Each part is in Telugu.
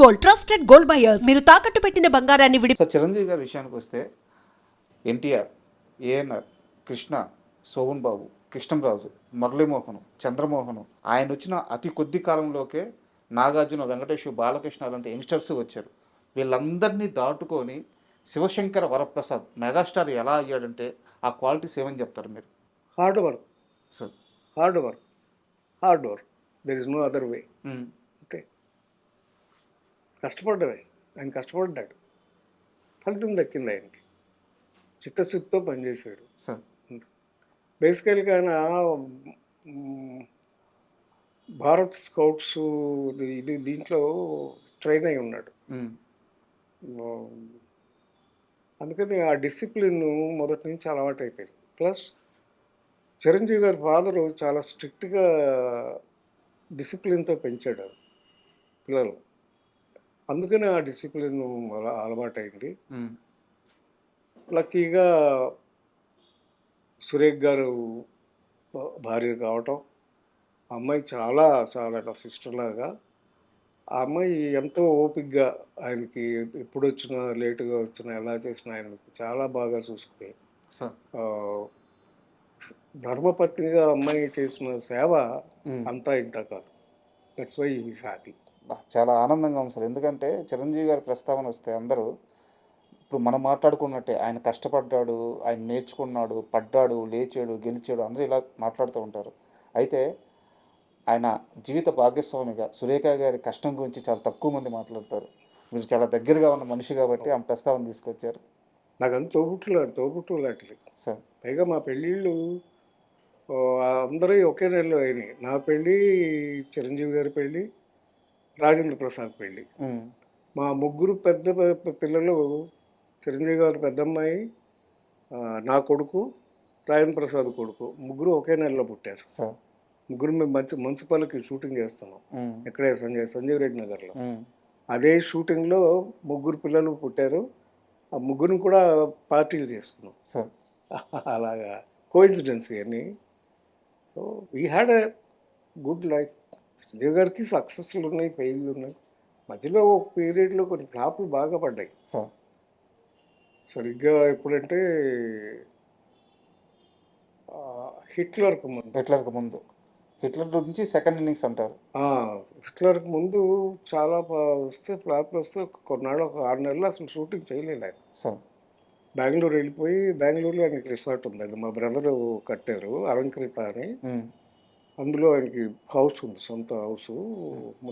Gold, trusted gold buyers. మీరు తాకట్టు పెట్టిన బంగారాన్ని సో చిరంజీవి గారి విషయానికి వస్తే ఎన్టీఆర్, ఏఎన్ఆర్, కృష్ణ, సోహన్ బాబు, కృష్ణంరాజు, మురళీమోహన్, చంద్రమోహన్, ఆయన వచ్చిన అతి కొద్ది కాలంలోకే నాగార్జున, వెంకటేష్, బాలకృష్ణ లాంటి యంగ్స్టర్స్ వచ్చారు. వీళ్ళందరినీ దాటుకొని శివశంకర వరప్రసాద్ మెగాస్టార్ ఎలా అయ్యాడంటే ఆ క్వాలిటీస్ ఏమని చెప్తారు మీరు? Hard work, sir hard work, hard work. There is no other way. అంతే, కష్టపడ్డమే. ఆయన కష్టపడ్డాడు, ఫలితం దక్కింది ఆయనకి. చిత్తశుద్ధితో పనిచేశాడు. సార్ బేసికల్గా ఆయన భారత్ స్కౌట్స్ ఇది దీంట్లో ట్రైన్ అయి ఉన్నాడు. అందుకని ఆ డిసిప్లిన్ మొదటి నుంచి అలవాటు అయిపోయింది. ప్లస్ చిరంజీవి గారి ఫాదరు చాలా స్ట్రిక్ట్గా డిసిప్లిన్తో పెంచాడు పిల్లలు. అందుకని ఆ డిసిప్లిన్ అలవాటైంది. లక్కీగా సురేఖ్ గారు భార్య కావటం, ఆ అమ్మాయి చాలా చాలా సిస్టర్లాగా. ఆ అమ్మాయి ఎంతో ఓపికగా ఆయనకి ఎప్పుడు వచ్చినా లేటుగా వచ్చినా ఎలా చేసినా ఆయనకి చాలా బాగా చూసుకుని ధర్మపత్నిగా అమ్మాయి చేసిన సేవ అంతా ఇంత కాదు. That's why is happy. చాలా ఆనందంగా ఉంది సార్. ఎందుకంటే చిరంజీవి గారి ప్రస్తావన వస్తే అందరూ ఇప్పుడు మనం మాట్లాడుకున్నట్టే ఆయన కష్టపడ్డాడు, ఆయన నేర్చుకున్నాడు, పడ్డాడు, లేచాడు, గెలిచాడు, అందరూ ఇలా మాట్లాడుతూ ఉంటారు. అయితే ఆయన జీవిత భాగస్వామిగా సురేఖ గారి కష్టం గురించి చాలా తక్కువ మంది మాట్లాడతారు. మీరు చాలా దగ్గరగా ఉన్న మనిషి కాబట్టి ఆమె ప్రస్తావన తీసుకొచ్చారు. నాకంత తోబుట్టు లాంటిది సార్. పైగా మా పెళ్ళిళ్ళు అందరూ ఒకే నెలలో అయినాయి. నా పెళ్ళి, చిరంజీవి గారి పెళ్ళి, రాజేంద్ర ప్రసాద్ పెళ్ళి. మా ముగ్గురు పెద్ద పిల్లలు, చిరంజీవి గారి పెద్దమ్మాయి, నా కొడుకు, రాజేంద్ర ప్రసాద్ కొడుకు, ముగ్గురు ఒకే నెలలో పుట్టారు. సార్ ముగ్గురు మేము మున్సిపల్కి షూటింగ్ చేస్తున్నాం. ఇక్కడే సంజీవ్ రెడ్డి నగర్లో. అదే షూటింగ్లో ముగ్గురు పిల్లలు పుట్టారు. ఆ ముగ్గురిని కూడా పార్టీలు చేసుకున్నాం. సార్ అలాగా కోఇన్సిడెన్స్ అని. So we had a good life. Chiranjeevi గారికి సక్సెస్లు ఉన్నాయి, ఫెయిల్లు ఉన్నాయి. మధ్యలో ఒక పీరియడ్లో కొన్ని ఫ్లాపులు బాగా పడ్డాయి. సార్ సరిగ్గా ఎప్పుడంటే హిట్లర్కి ముందు. హిట్లర్ నుంచి సెకండ్ ఇన్నింగ్స్ అంటారు. హిట్లర్కి ముందు చాలా వస్తే ఫ్లాప్లు వస్తే కొన్నాళ్ళు, ఒక 6 నెలలు అసలు షూటింగ్ చేయలేదు ఆయన. సార్ బెంగళూరు వెళ్ళిపోయి, బెంగళూరులో ఆయనకి రిసార్ట్ ఉంది, అది మా బ్రదరు కట్టారు, అలంకృత అని. అందులో ఆయనకి హౌస్ ఉంది, సొంత హౌస్,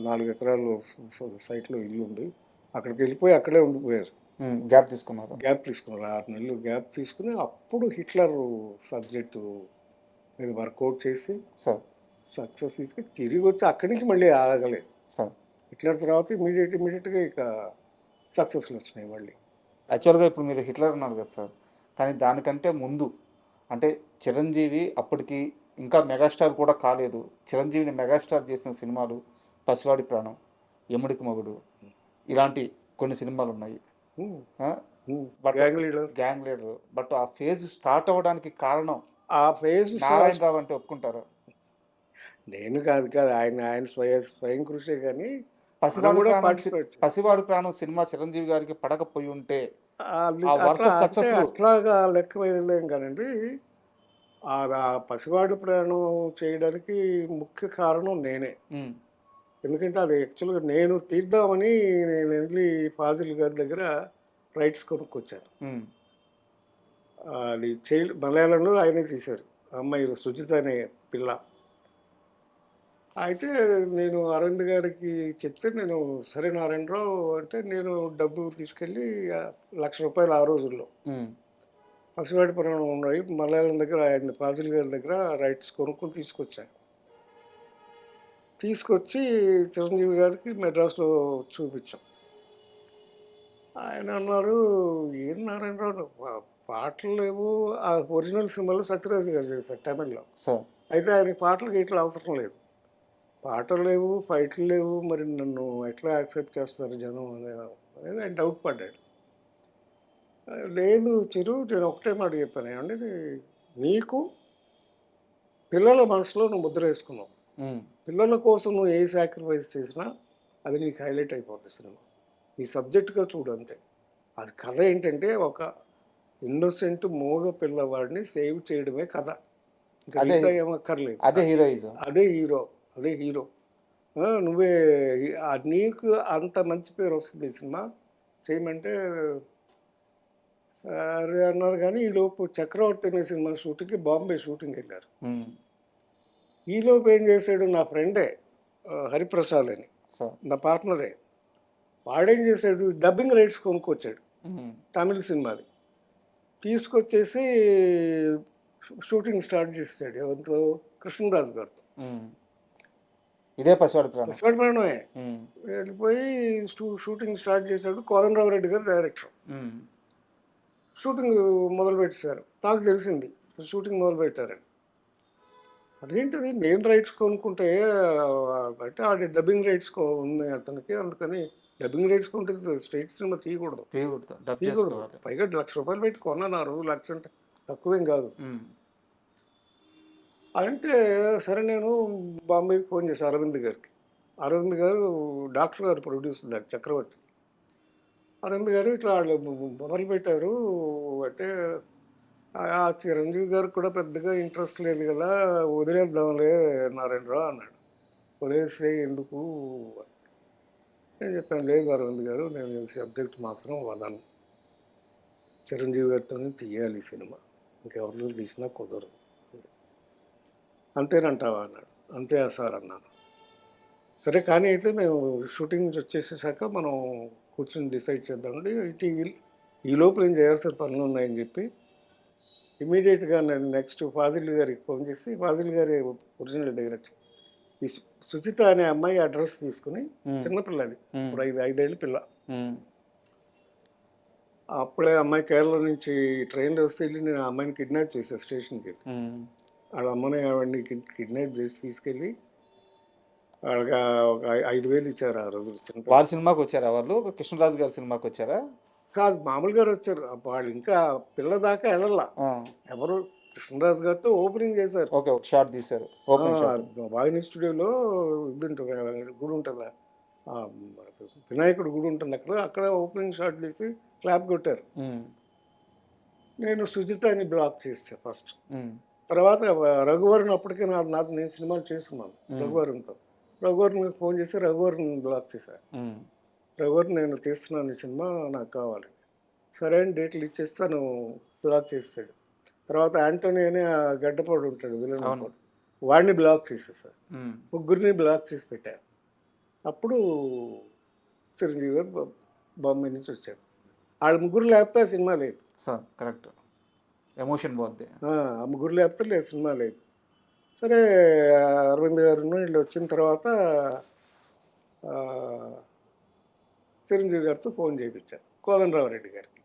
4 ఎకరాలు సైట్లో ఇల్లు ఉంది. అక్కడికి వెళ్ళిపోయి అక్కడే ఉండిపోయారు. గ్యాప్ తీసుకున్నారు. 6 నెలలు గ్యాప్ తీసుకుని అప్పుడు హిట్లర్ సబ్జెక్టు మీద వర్కౌట్ చేసి సార్ సక్సెస్ తీసుకుని తిరిగి వచ్చి అక్కడి నుంచి మళ్ళీ ఆగలేదు సార్. హిట్లర్ తర్వాత ఇమీడియట్గా ఇక సక్సెస్లు వచ్చినాయి మళ్ళీ. యాక్చువల్గా ఇప్పుడు మీరు హిట్లర్ అన్నారు కదా సార్, కానీ దానికంటే ముందు అంటే చిరంజీవి అప్పటికి ఇంకా మెగాస్టార్ కూడా కాలేదు. చిరంజీవిని మెగాస్టార్ చేసిన సినిమాలు పసివాడి ప్రాణం, యముడికి మొగుడు, ఇలాంటి కొన్ని సినిమాలు ఉన్నాయి. Gang leader. బట్ ఆ ఫేజ్ స్టార్ట్ అవ్వడానికి కారణం ఆ ఫేజ్ నారాయణరావు అంటే ఒప్పుకుంటారా? నేను కాదు ఆయన స్వయం కృషి. కానీ పసివాడు ప్రాణం సినిమా చిరంజీవి గారికి పడకపోయి ఉంటే అట్లాగా లెక్క వేయలేం కానండి. ఆ పసివాడు ప్రాణం చేయడానికి ముఖ్య కారణం నేనే. ఎందుకంటే అది యాక్చువల్గా నేను తీద్దామని నేను వెళ్ళి ఫాజిల్ గారి దగ్గర రైట్స్ కొనుక్కొచ్చాను. అది మలయాళంలో ఆయనే తీశారు. అమ్మాయి సుజిత అనే పిల్ల. అయితే నేను అరవింద్ గారికి చెప్తే, నేను సరే నారాయణరావు అంటే, నేను డబ్బు తీసుకెళ్ళి ₹1,00,000 ఆ రోజుల్లో పసివాడి ప్రాణం ఉన్నాయి మలయాళం దగ్గర, ఆయన ఫాజిల్ గారి దగ్గర రైట్స్ కొనుక్కొని తీసుకొచ్చి చిరంజీవి గారికి మెడ్రాస్లో చూపించాం. ఆయన అన్నారు, ఏం నారాయణరావు పాటలు లేవు. ఆ ఒరిజినల్ సినిమాలో సత్యరాజు గారు చేశారు తమిళ్లో. అయితే ఆయనకి పాటలు గీటలు అవసరం లేదు, పాటలు లేవు, ఫైట్లు లేవు, మరి నన్ను ఎట్లా యాక్సెప్ట్ చేస్తారు జనం అనేది ఆయన డౌట్ పడ్డాడు. లేదు చిరు, నేను ఒకటే మాట చెప్పాను, ఏమంటే నీకు పిల్లల మనసులో నువ్వు ముద్ర వేసుకున్నావు. పిల్లల కోసం నువ్వు ఏ సాక్రిఫైస్ చేసినా అది నీకు హైలైట్ అయిపోద్ది సినిమా. నీ సబ్జెక్ట్గా చూడు అంతే. అది కథ ఏంటంటే ఒక ఇన్నోసెంట్ మూగ పిల్లవాడిని సేవ్ చేయడమే కథ. ఇంకా అదే మిగతా ఏమక్కర్లేదు. అదే హీరోయిజం. అదే హీరో, అదే హీరో. నువ్వే నీకు అంత మంచి పేరు వస్తుంది ఈ సినిమా చేయమంటే సరే అన్నారు. కానీ ఈలోపు చక్రవర్తి అనే సినిమా షూటింగ్కి బాంబే షూటింగ్ వెళ్ళారు. ఈలోపు ఏం చేశాడు, నా ఫ్రెండే హరిప్రసాద్ అని, సో నా పార్ట్నరే, వాడేం చేశాడు, డబ్బింగ్ రైట్స్ కొనుక్కొచ్చాడు తమిళ సినిమాది. తీసుకొచ్చేసి షూటింగ్ స్టార్ట్ చేసాడు ఎవరితో, కృష్ణరాజు గారితో. ఇదే పసివాడి ప్రాణం. పసివాడి ప్రాణమే. వెళ్ళిపోయి షూటింగ్ స్టార్ట్ చేశాడు. కోదండరావు రెడ్డి గారు డైరెక్టర్. షూటింగ్ మొదలు పెట్టేశారు. నాకు తెలిసింది షూటింగ్ మొదలు పెట్టారని. అదేంటిది, నేను రైట్స్ కొనుక్కుంటే అంటే ఆడి డబ్బింగ్ రైట్స్ ఉంది అతనికి, అందుకని డబ్బింగ్ రైట్స్ కొంటే స్ట్రైట్ సినిమా తీయకూడదు. పైగా ₹1,00,000 పెట్టి కొన్నాను ఆ రోజు. 1,00,000 అంటే తక్కువేం కాదు. అంటే సరే నేను బాంబేకి ఫోన్ చేశాను అరవింద్ గారికి. అరవింద్ గారు డాక్టర్ గారు ప్రొడ్యూసర్ దాకా చక్రవర్తి. అరవింద్ గారు ఇట్లా వాళ్ళు మొదలు పెట్టారు అంటే, ఆ చిరంజీవి గారికి కూడా పెద్దగా ఇంట్రెస్ట్ లేదు కదా, వదిలేద్దాంలే నారాయణరావు అన్నాడు. వదిలేస్తే ఎందుకు నేను చెప్పాను, లేదు అరవింద్ గారు, నేను సబ్జెక్ట్ మాత్రం వదను, చిరంజీవి గారితోనే తీయాలి ఈ సినిమా, ఇంకెవరితో తీసినా కుదరదు. అంతేనంటావా అన్నాడు. అంతే సార్ అన్నాను. సరే కానీ అయితే మేము షూటింగ్ నుంచి వచ్చేసేసాక మనం కూర్చొని డిసైడ్ చేద్దామండి. ఈ లోపు నేను చేయాల్సిన పనులు ఉన్నాయని చెప్పి ఇమీడియట్గా నేను నెక్స్ట్ ఫాజిల్ గారికి ఫోన్ చేసి, ఫాజిల్ గారి ఒరిజినల్ డైరెక్టర్, ఈ సుచిత అనే అమ్మాయి అడ్రస్ తీసుకుని, చిన్నపిల్లది, ఇప్పుడు 5 ఏళ్ళ పిల్ల, అప్పుడే అమ్మాయి కేరళ నుంచి ట్రైన్లో వస్తే వెళ్ళి నేను ఆ అమ్మాయిని కిడ్నాప్ చేశాను స్టేషన్కి. వాళ్ళ అమ్మని ఆవిడని కిడ్నాప్ చేసి తీసుకెళ్ళి వాళ్ళకి ఒక 5,000 ఇచ్చారు ఆ రోజు. వారి సినిమాకి వచ్చారా వాళ్ళు? కృష్ణరాజు గారి సినిమాకి వచ్చారా? కాదు, మామూలుగా వచ్చారు. వాళ్ళు ఇంకా పిల్ల దాకా వెళ్ళాల. ఎవరు, కృష్ణరాజు గారితో ఓపెనింగ్ చేశారు. ఓకే, ఒక షాట్ తీశారు. వాహిని స్టూడియోలో ఇది ఉంటుంది, గుడి ఉంటుందా, వినాయకుడు గుడి ఉంటుంది అక్కడ ఓపెనింగ్ షాట్ తీసి క్లాప్ కొట్టారు. నేను సుజితాని బ్లాక్ చేస్తాను ఫస్ట్. తర్వాత రఘువరన్, అప్పటికే నేను సినిమాలు చేస్తున్నాను రఘువరన్తో. రఘువరన్ ఫోన్ చేసి రఘువరన్ బ్లాక్ చేశాను. రఘువరన్, నేను తీస్తున్నాను ఈ సినిమా, నాకు కావాలి. సరే అని డేట్లు ఇచ్చేస్తాను, బ్లాక్ చేస్తాడు. తర్వాత యాంటోనీ అని ఆ గడ్డపాడు ఉంటాడు విలన్, వాడిని బ్లాక్ చేసేసారు. ముగ్గురిని బ్లాక్ చేసి పెట్టారు. అప్పుడు చిరంజీవి గారు బాంబే నుంచి వచ్చారు. వాళ్ళ ముగ్గురు లేకపోతే ఆ సినిమా లేదు. కరెక్ట్, ఎమోషన్ పోద్ది. ఆ ముగ్గురు లేకపోతే లేదు, సినిమా లేదు. సరే అరవింద్ గారు వీళ్ళు వచ్చిన తర్వాత చిరంజీవి గారితో ఫోన్ చేయించారు కోదండరావు రెడ్డి గారికి.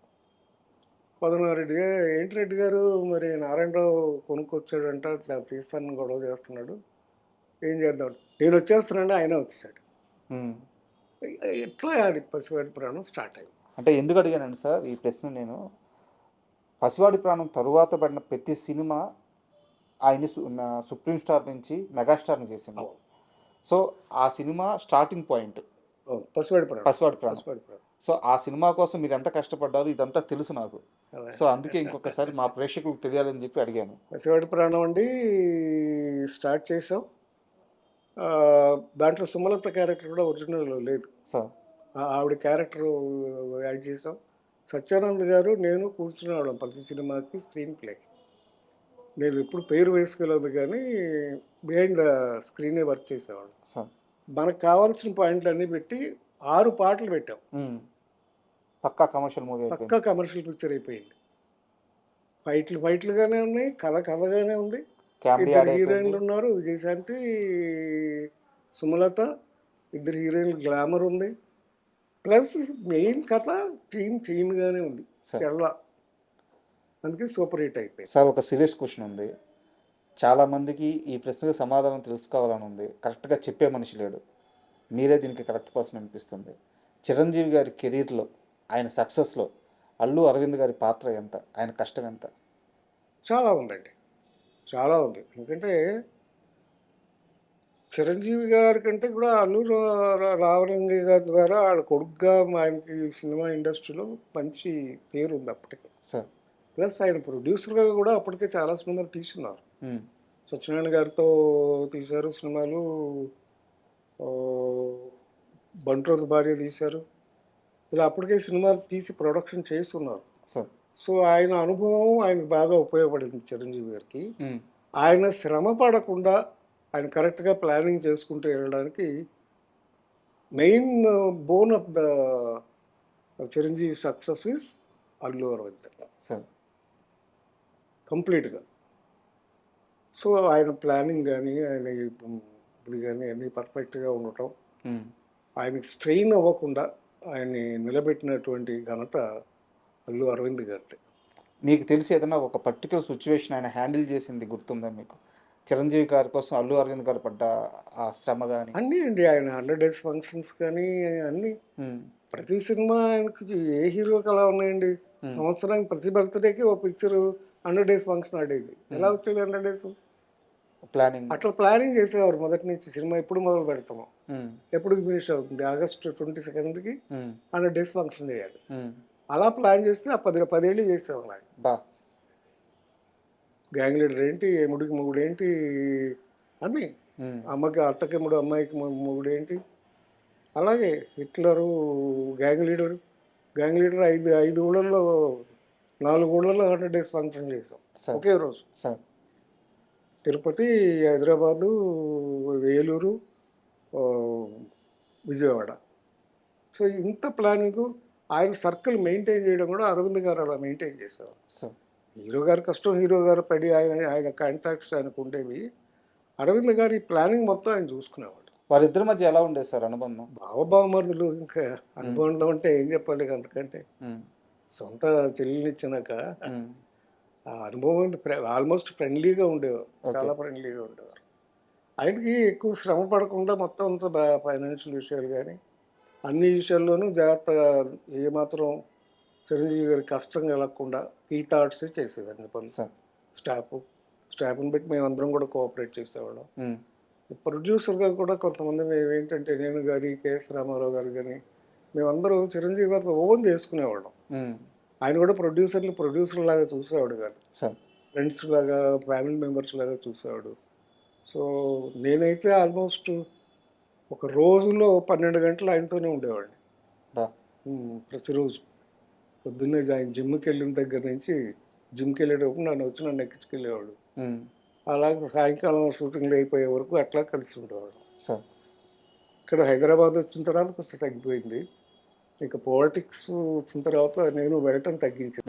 కోదండరావు రెడ్డి గారు, ఏంటి రెడ్డి గారు, మరి నారాయణరావు కొనుక్కొచ్చాడంట, తీస్తానని గొడవ చేస్తున్నాడు, ఏం చేద్దాం, నేను వచ్చేస్తున్నాడు, ఆయన వచ్చేసాడు. ఎట్లా అది పసివాడి ప్రాణం స్టార్ట్ అయింది. అంటే ఎందుకు అడిగానండి సార్ ఈ ప్రశ్న, నేను పసివాడి ప్రాణం తరువాత పడిన ప్రతి సినిమా ఆయన్ని సుప్రీం స్టార్ నుంచి మెగాస్టార్ని చేసింది. సో ఆ సినిమా స్టార్టింగ్ పాయింట్ పసివాడి ప్రాణం. సో ఆ సినిమా కోసం మీరు ఎంత కష్టపడ్డారు ఇదంతా తెలుసు నాకు. సో అందుకే ఇంకొకసారి మా ప్రేక్షకులకు తెలియాలని చెప్పి అడిగాను. పసివాడి ప్రాణం అండి స్టార్ట్ చేసాం. దాంట్లో సుమలత క్యారెక్టర్ కూడా ఒరిజినల్ లేదు సార్, ఆవిడ క్యారెక్టర్ యాడ్ చేసాం. సత్యానంద్ గారు నేను కూర్చునేవాళ్ళం ప్రతి సినిమాకి స్క్రీన్ ప్లేకి. నేను ఎప్పుడు పేరు వేసుకోలేదు కానీ బిహైండ్ ద స్క్రీనే వర్క్ చేసేవాళ్ళం. మనకు కావాల్సిన పాయింట్లు అన్నీ పెట్టి 6 పాటలు పెట్టాం. పక్కా కమర్షియల్ మూవీ, పక్కా కమర్షియల్ పిక్చర్ అయిపోయింది. ఫైట్లుగానే ఉన్నాయి, కథగానే ఉంది. 2 హీరోయిన్లు ఉన్నారు, విజయశాంతి, సుమలత, 2 హీరోయిన్లు, గ్లామర్ ఉంది. ప్లస్ మెయిన్ కథ థీమ్గానే ఉంది. చాలా, అందుకే సూపర్ హిట్ అయిపోయింది. సార్ ఒక సీరియస్ క్వశ్చన్ ఉంది, చాలామందికి ఈ ప్రశ్నకు సమాధానం తెలుసుకోవాలని ఉంది, కరెక్ట్గా చెప్పే మనిషి లేడు, మీరే దీనికి కరెక్ట్ పర్సన్ అనిపిస్తుంది. చిరంజీవి గారి కెరీర్లో, ఆయన సక్సెస్లో అల్లు అరవింద్ గారి పాత్ర ఎంత, ఆయన కష్టం ఎంత? చాలా ఉందండి, చాలా ఉంది. ఎందుకంటే చిరంజీవి గారి కంటే కూడా అల్లు రామలింగయ్య గారి ద్వారా వాళ్ళ కొడుకుగా ఆయనకి సినిమా ఇండస్ట్రీలో మంచి పేరు ఉంది అప్పటికే. సార్. ప్లస్ ఆయన ప్రొడ్యూసర్గా కూడా అప్పటికే చాలా సినిమాలు తీసున్నారు. ఉమ్. సత్యనారాయణ గారితో తీశారు సినిమాలు, ఆ, బంట్రోత్ భార్య తీశారు. ఇలా అప్పటికే సినిమాలు తీసి ప్రొడక్షన్ చేస్తున్నారు. సార్. సో ఆయన అనుభవం ఆయనకు బాగా ఉపయోగపడింది చిరంజీవి గారికి. ఉమ్. ఆయన శ్రమ పడకుండా ఆయన కరెక్ట్గా ప్లానింగ్ చేసుకుంటూ వెళ్ళడానికి main bone of the Chiranjeevi success is Allu Aravind sir. కంప్లీట్గా. సో ఆయన ప్లానింగ్ కానీ ఆయన ఇది కానీ అన్నీ పర్ఫెక్ట్గా ఉండటం, ఉమ్. ఆయనకి స్ట్రెయిన్ అవ్వకుండా ఆయన్ని నిలబెట్టినటువంటి ఘనత అల్లు అరవింద్ గారిది. మీకు తెలిసి ఏదైనా ఒక పర్టికులర్ సిచ్యువేషన్ ఆయన హ్యాండిల్ చేసింది గుర్తుందా మీకు? చిరంజీవి గారి కోసం అల్లు అరవింద్ గారు పడ్డ ఆ శ్రమ కానీ? అన్నీ అండి, ఆయన 100 days ఫంక్షన్స్ కానీ అన్నీ, ప్రతి సినిమా ఆయనకి ఏ హీరోకి అలా ఉన్నాయండి. సంవత్సరానికి ప్రతి బర్త్డేకి ఓ పిక్చర్ 100 days ఫంక్షన్ ఆడేది. ఎలా వచ్చేది 100 days? ప్లానింగ్. అట్లా ప్లానింగ్ చేసేవారు మొదటి నుంచి. సినిమా ఎప్పుడు మొదలు పెడతాము, ఎప్పుడు ఫినిష్ అవుతుంది, August 22nd 100 days ఫంక్షన్ చేయాలి. అలా ప్లాన్ చేస్తే ఆ 10 ఏళ్ళు చేసేవాళ్ళు ఆయన. బా. గ్యాంగ్ లీడర్ ఏంటి, ముడికి మొగుడు ఏంటి, అన్నీ. అమ్మకి అత్తకి మూడు, అమ్మాయికి మొగుడు ఏంటి, అలాగే హిట్లరు, గ్యాంగ్ లీడర్ 5 ఊళ్ళల్లో 4 ఊళ్ళల్లో 100 days ఫంక్షన్ చేసాం ఒకే రోజు. సార్. తిరుపతి, హైదరాబాదు, వేలూరు, విజయవాడ. సో ఇంత ప్లానింగ్, ఆయన సర్కిల్ మెయింటైన్ చేయడం కూడా అరవింద్ గారు అలా మెయింటైన్ చేసేవారు. సార్. హీరో గారి కష్టం హీరో గారు పడి ఆయన కాంటాక్ట్స్ ఆయనకు ఉండేవి. అరవింద్ గారి ప్లానింగ్ మొత్తం ఆయన చూసుకునేవాడు. వారిద్దరి మధ్య ఎలా ఉండేది సార్ అనుబంధం? బావబావమరుదులు. ఇంకా అనుబంధం అంటే ఏం చెప్పాలి, అందుకంటే సొంత చెల్లెనిచ్చినాక ఆ అనుభవం ఆల్మోస్ట్ ఫ్రెండ్లీగా ఉండేవారు, చాలా ఫ్రెండ్లీగా ఉండేవారు. ఆయనకి ఎక్కువ శ్రమ పడకుండా మొత్తం అంతా ఫైనాన్షియల్ విషయాలు కానీ అన్ని విషయాల్లోనూ జాగ్రత్తగా, ఏమాత్రం చిరంజీవి గారి కష్టం కలగకుండా ఈ థాట్స్ చేసేది అన్ని పనులు. స్టాఫ్ని బట్టి మేమందరం కూడా కోఆపరేట్ చేసేవాళ్ళం. ప్రొడ్యూసర్గా కూడా కొంతమంది మేము ఏంటంటే, నేను కానీ కేఎస్ రామారావు గారు కానీ మేమందరూ చిరంజీవి గారితో ఓన్ చేసుకునేవాళ్ళం. ఆయన కూడా ప్రొడ్యూసర్ లాగా చూసేవాడు కాదు, ఫ్రెండ్స్ లాగా, ఫ్యామిలీ మెంబర్స్ లాగా చూసేవాడు. సో నేనైతే ఆల్మోస్ట్ ఒక రోజులో 12 గంటలు ఆయనతోనే ఉండేవాడిని ప్రతిరోజు. పొద్దున్నే ఆయన జిమ్కి వెళ్ళిన దగ్గర నుంచి, జిమ్కి వెళ్ళేటప్పుడు నన్ను ఎక్కించుకెళ్ళేవాడు. అలాగే సాయంకాలం షూటింగ్లు అయిపోయే వరకు అట్లా కలిసి ఉండేవాడు. ఇక్కడ హైదరాబాద్ వచ్చిన తర్వాత కొంచెం తగ్గిపోయింది. ఇక పాలిటిక్స్ వచ్చిన తర్వాత నేను వెళ్ళటం తగ్గించాను.